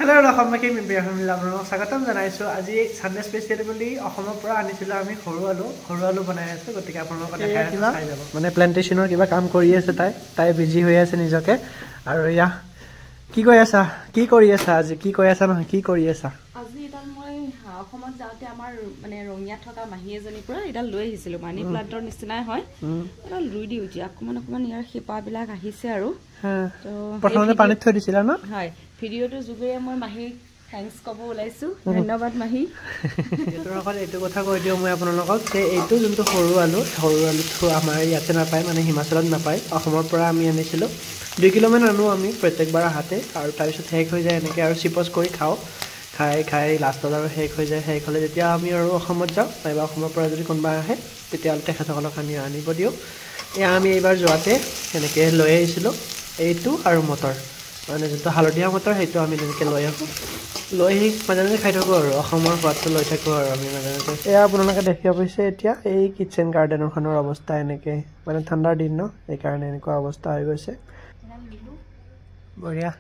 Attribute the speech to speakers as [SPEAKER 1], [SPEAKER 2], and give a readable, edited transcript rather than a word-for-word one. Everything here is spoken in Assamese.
[SPEAKER 1] Hello, Rahamaki Mibiaham Lamro, Sagatam Zanaiso, Aji, Sunday specially, Ohomopra, and Islamic Horualu Banais, but the Capano, when a plantation or give a camp Koreas a type busy ways and is okay. Aria Kikoyasa, Kikoyasa, Kikoyasa, Kikoyasa.
[SPEAKER 2] অসমত যাওতে আমাৰ মানে ৰঙিয়া থকা মাহী এজনী পৰা এটা লৈ আহিছিল মানি প্লান্টৰ নিচিনাই হয় এটা ৰুই দি উঠি অকমান ইয়াৰ খেপা বিলাক আহিছে আৰু তো প্ৰথমতে পানীত থৈ দিছিল না হয় ভিডিওটো যোগে মই মাহী থ্যাঙ্কস কব ওলাইছো ধন্যবাদ মাহী এটোৰ আগত এটো কথা কৈ দিও মই আপোনালোকক যে এইটো যোনটো সৰু আলু থু আমাৰ ইয়াতে নাপায় মানে হিমাচলত নাপায় অসমৰ পৰা আমি আনিছিলো 2 কিলো মান আনো আমি প্ৰত্যেকবাৰ হাতে আৰু তাৰপিছত হেক হৈ যায় এনেকৈ আৰু চিপছ কৰি খাও খাই লাষ্টত আৰু হেক হৈ যায় হেক হলে যেতিয়া আমি আৰু অসমত যাও নাইবা অসমৰ পৰা যদি কোনবা আহে তেতিয়া তেখেতসকলক আনিব দিও এয়া আমি এইবাৰ যোৱাতে এনেকৈ লৈ আহিছিলো এইটো আৰু মটৰ মানে যেটো হালদিয়া মটৰ হেটো আমি এনেকৈ লৈ মাজে খাই থাকো আৰু অসমৰ সোৱাদটো লৈ থাকো আৰু আমি মাজে এয়া আপোনালোকে দেখিব পাইছে এতিয়া এই কিচেন গাৰ্ডেনখনৰ অৱস্থা এনেকৈ মানে ঠাণ্ডাৰ দিন ন এই কাৰণে এনেকুৱা অৱস্থা হৈ গৈছে বঢ়িয়া